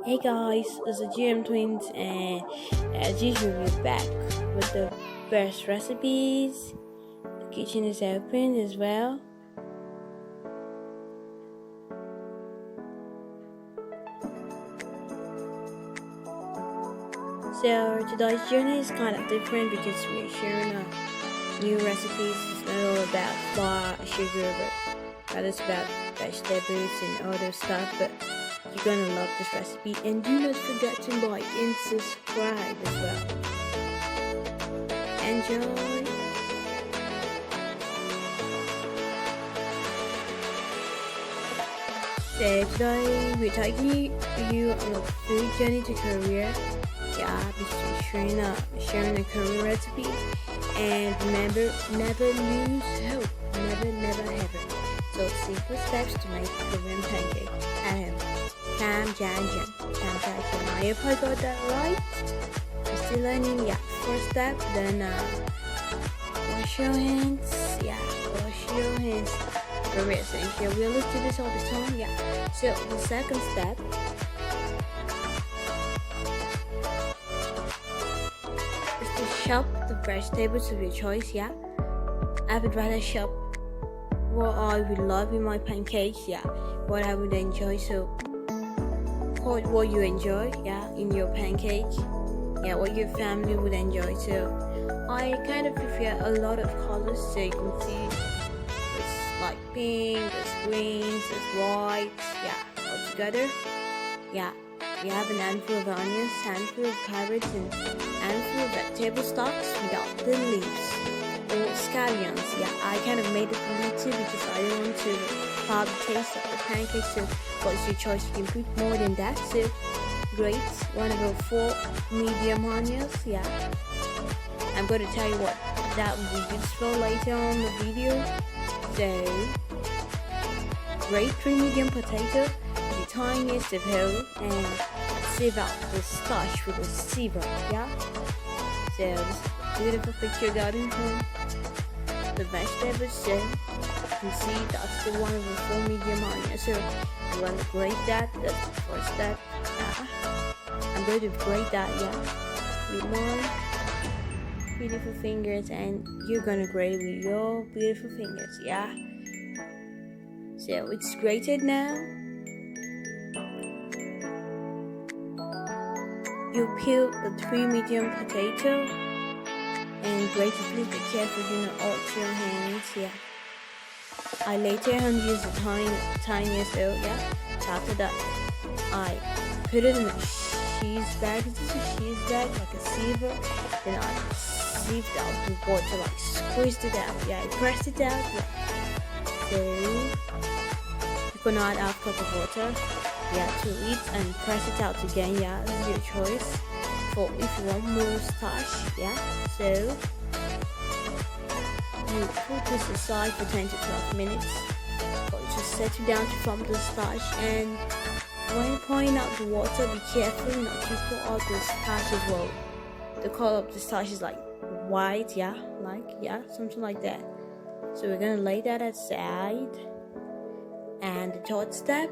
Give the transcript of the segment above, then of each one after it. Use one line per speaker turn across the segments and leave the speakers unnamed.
Hey guys, it's the GM Twins, and as usual, we're back with the best recipes. The kitchen is open as well. So today's journey is kind of different because we're sharing new recipes. It's not all about flour, sugar, but it's about vegetables and other stuff. But you're gonna love this recipe, and do not forget to like and subscribe as well. Enjoy! So today we're taking you on a food journey to Korea. Yeah, because we're sharing a Korean recipe. And remember, never lose hope. Never ever. So simple steps to make Korean pancake at home. Pancake. I hope I got that right. I'm still learning. Yeah, first step. Then wash your hands. Yeah, wash your hands. Very essential. We always do this all the time. Yeah. So the second step is to chop the vegetables of your choice. Yeah, I would rather chop what I would love in my pancakes. Yeah, what I would enjoy. So what you enjoy, yeah, in your pancake, yeah, what your family would enjoy. So I kind of prefer a lot of colors, so you can see there's like pink, there's greens, there's white, yeah, all together. Yeah, we have an handful of onions, handful of carrots, and handful of vegetable stalks without the leaves or scallions. Yeah, I kind of made it a little because I don't want to have the taste of the pancakes. So what's your choice? You can put more than that. So great, one of our 4 medium onions. Yeah, I'm going to tell you what that will be useful later on the video. So great 3 medium potato, the tiniest of whole, and sieve out the starch with a sieve. Yeah, so this beautiful picture garden from the vegetables. So you can see that's the one of the 4 medium onions. So you want to grate that. That's the first step. I'm going to grate that, yeah, with my beautiful fingers, and you're gonna grate it with your beautiful fingers, yeah. So it's grated now. You peel the 3 medium potato and grate it. Please be careful, do not alter your hands, yeah. I later on use the tiniest oil, yeah. After that, I put it in a cheese bag. This is a cheese bag, like a siever. Then I sieved out the water, like squeezed it out. Yeah, I pressed it out. Yeah. So you can add half cup of water, yeah, to it, and press it out again. Yeah, this is your choice. For if you want more starch, yeah. So you put this aside for 10 to 12 minutes. Just settle down to form the starch, and when pouring out the water, be careful not to pour out the starch as well. The color of the starch is like white, yeah, something like that. So we're gonna lay that aside. And the third step,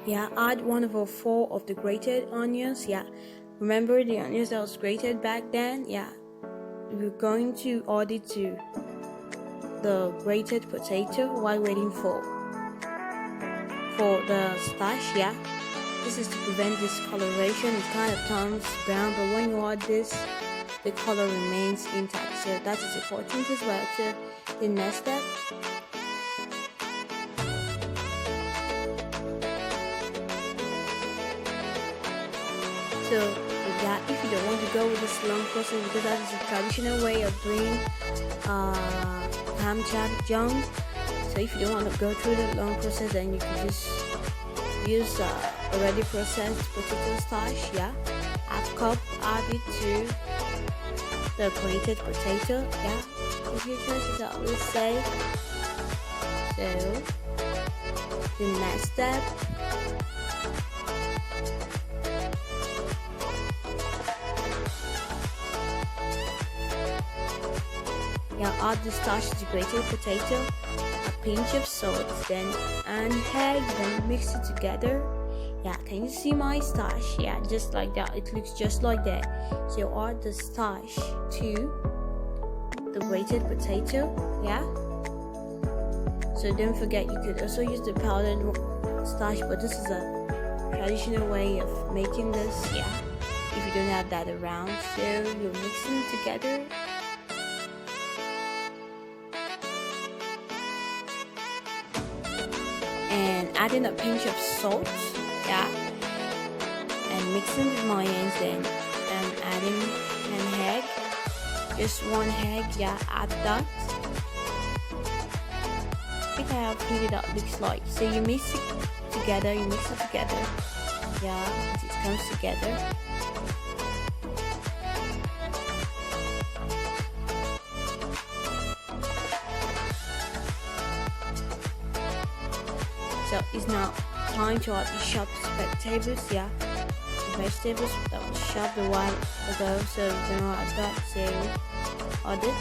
yeah, add one over 4 of the grated onions. Yeah, remember the onions that was grated back then. Yeah, we're going to add it to the grated potato while waiting for the starch. Yeah, this is to prevent discoloration. It kind of turns brown, but when you add this, the color remains intact. So that is important as well. So the next step, so yeah, if you don't want to go with this long process, because that is a traditional way of doing ham jang. So if you don't want to go through the long process, then you can just use already processed potato starch. Yeah, half cup, add it to the grated potato. Yeah, if your choices are always say. So the next step, Yeah, add the starch to grated potato, a pinch of salt, then an egg, then mix it together. Yeah, can you see my starch? Yeah, just like that. It looks just like that. So add the starch to the grated potato. Yeah. So don't forget, you could also use the powdered starch, but this is a traditional way of making this. Yeah. If you don't have that around, so you mix them together. And add in a pinch of salt, yeah, and mix in with my hands. Then add in an egg, just one egg, yeah, add that. I think I have pretty that looks like. So you mix it together, yeah, it comes together. So it's now time to add the chopped vegetables, yeah. The vegetables that was chopped a while ago, so we're gonna add that, so add it.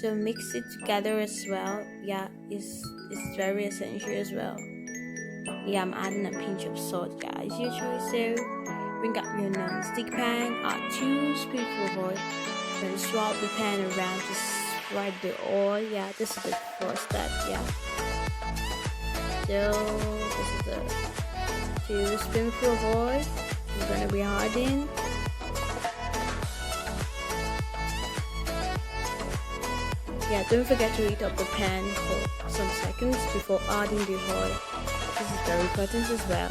So mix it together as well, yeah, it's very essential as well. Yeah, I'm adding a pinch of salt, guys, your choice. So bring up your non-stick pan, add 2 spoonfuls of oil, then swap the pan around to spread the oil. Yeah, this is the first step, yeah. So this is the 2 spoonfuls of oil we're gonna be adding. Yeah, don't forget to heat up the pan for some seconds before adding the oil. This is very important as well.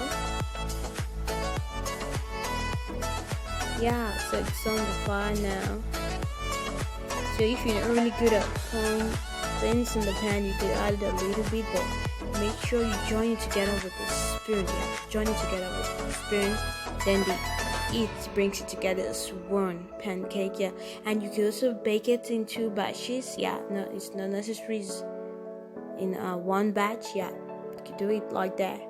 Yeah, so it's on the fire now. So if you're not really good at pouring things in the pan, you could add it a little bit, but make sure you join it together with the spoon. Yeah, join it together with the spoon. Then it brings it together as one pancake. Yeah, and you can also bake it in 2 batches. Yeah, no, it's not necessary in one batch. Yeah, you can do it like that.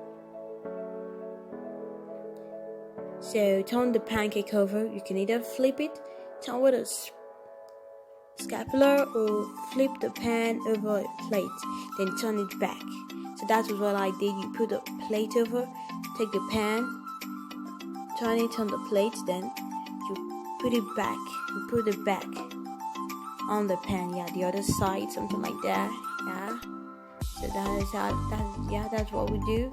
So turn the pancake over. You can either flip it, turn with a spatula, or flip the pan over a plate, then turn it back. So that was what I did. You put the plate over, take the pan, turn it on the plate, then you put it back. You put it back on the pan. Yeah, the other side, something like that. Yeah. So that is how. Yeah, that's what we do.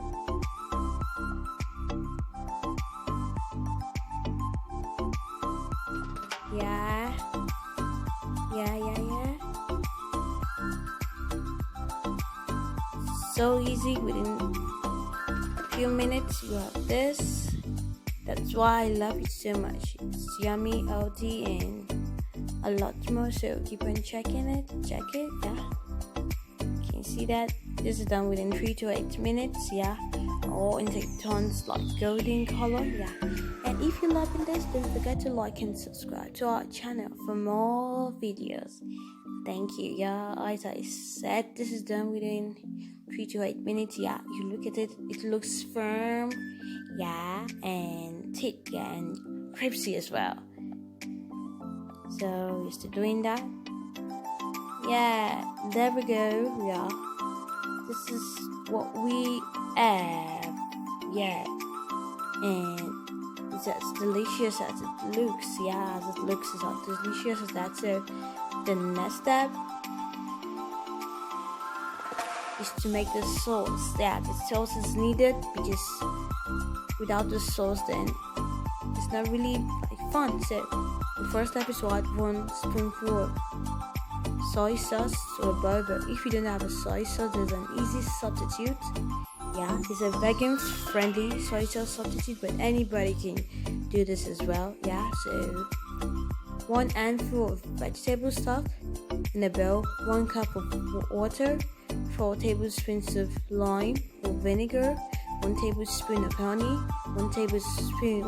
Yeah. So easy, within a few minutes you have this. That's why I love it so much. It's yummy, healthy, and a lot more. So keep on checking it. Check it, yeah. Can you see that? This is done within 3 to 8 minutes, yeah. Or until it turns like golden color, yeah. And if you're loving this, don't forget to like and subscribe to our channel for more videos. Thank you, yeah. As I said, this is done within 3 to 8 minutes, yeah. You look at it, it looks firm, yeah, and thick, yeah, and crispy as well. So you're still doing that? Yeah, there we go, yeah. This is what we have, yeah. And it's as delicious as it looks, yeah. As it looks, it's as delicious as that. So the next step is to make the sauce. Yeah, the sauce is needed because without the sauce, then it's not really like fun. So the first step is to add 1 spoonful of soy sauce to a bowl. But if you don't have a soy sauce, there's an easy substitute. Yeah, it's a vegan-friendly soy sauce substitute, but anybody can do this as well. Yeah, so 1 handful of vegetable stock in a bowl, 1 cup of water, 4 tablespoons of lime or vinegar, 1 tablespoon of honey, 1 teaspoon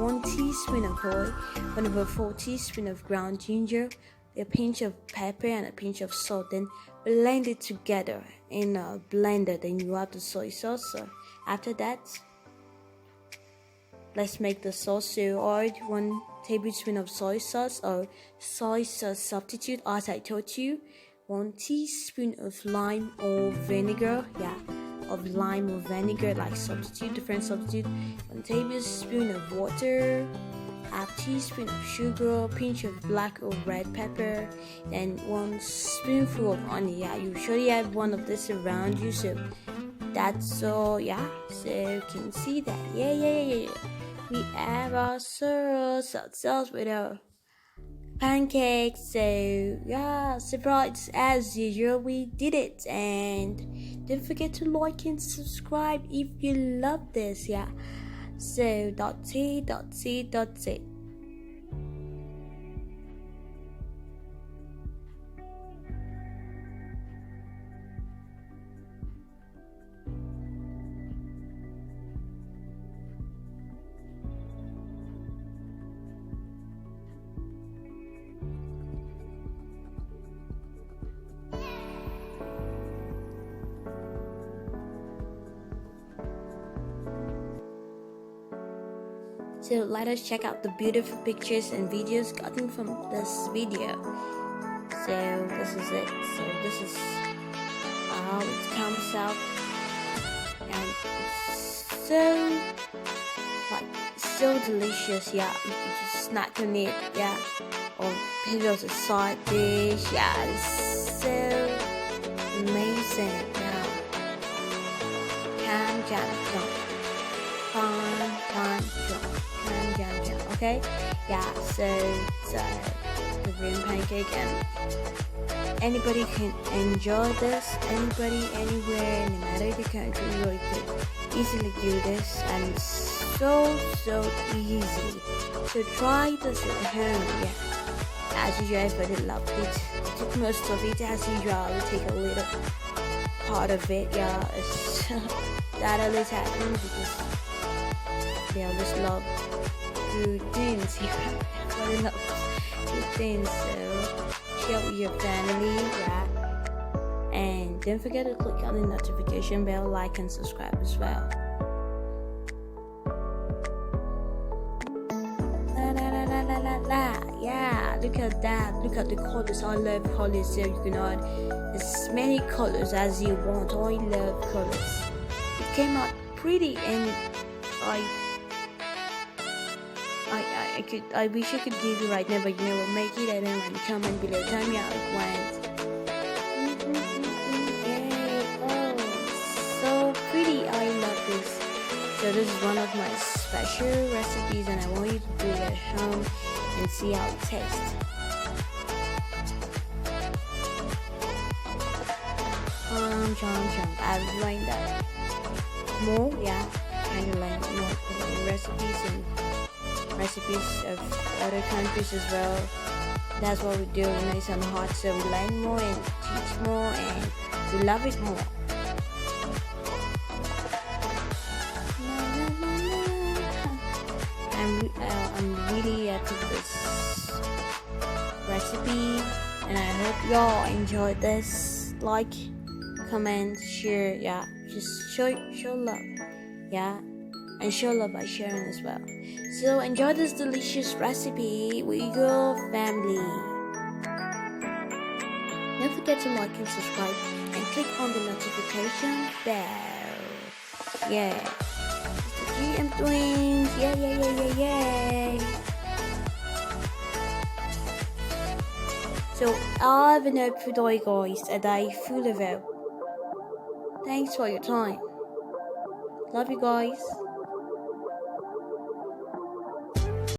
of oil, 1/4 teaspoon of ground ginger, a pinch of pepper, and a pinch of salt. Then blend it together in a blender. Then you add the soy sauce. So after that, let's make the sauce. So I add 1 tablespoon of soy sauce or soy sauce substitute, as I told you. 1 teaspoon of lime or vinegar, of lime or vinegar, like substitute, different substitute. 1 tablespoon of water, half teaspoon of sugar, pinch of black or red pepper, then 1 spoonful of honey. You surely have one of this around you, so that's all. So you can see that. We have our sauce with our pancakes. So surprise as usual, we did it. And don't forget to like and subscribe if you love this. So that's it. So let us check out the beautiful pictures and videos gotten from this video. So this is it. So this is how it comes out, and it's so delicious. You can just snack on it, or maybe as a side dish. It's so amazing. Okay, so it's a green pancake, and anybody can enjoy this. Anybody, anywhere, no matter the country, you can easily do this, and it's so easy. So try this at home. As usual, everybody loved it. I took most of it. As usual, I will take a little part of it. It's that always happens because they always love good things. Everybody loves good things. So share with your family. And don't forget to click on the notification bell, like and subscribe as well. Look at that. Look at the colors. I love colors. So you can add as many colors as you want. I love colors. It came out pretty, and I wish I could give you right now, but we'll make it. And then comment below. Tell me how it went. So pretty. I love this. So this is one of my special recipes, and I want you to do it at home and see how it tastes. I've learned that more, kind of like more recipes of other countries as well. That's what we do when it's on hot, so we learn more and teach more, and we love it more. I'm really happy with this recipe, and I hope y'all enjoyed this. Like, comment, share, just show love, and show love by sharing as well. So enjoy this delicious recipe with your family. Don't forget to like and subscribe, and click on the notification bell. It's the GM Twins. Yay. So I have an hope for you guys, a day full of hope. Thanks for your time. Love you guys.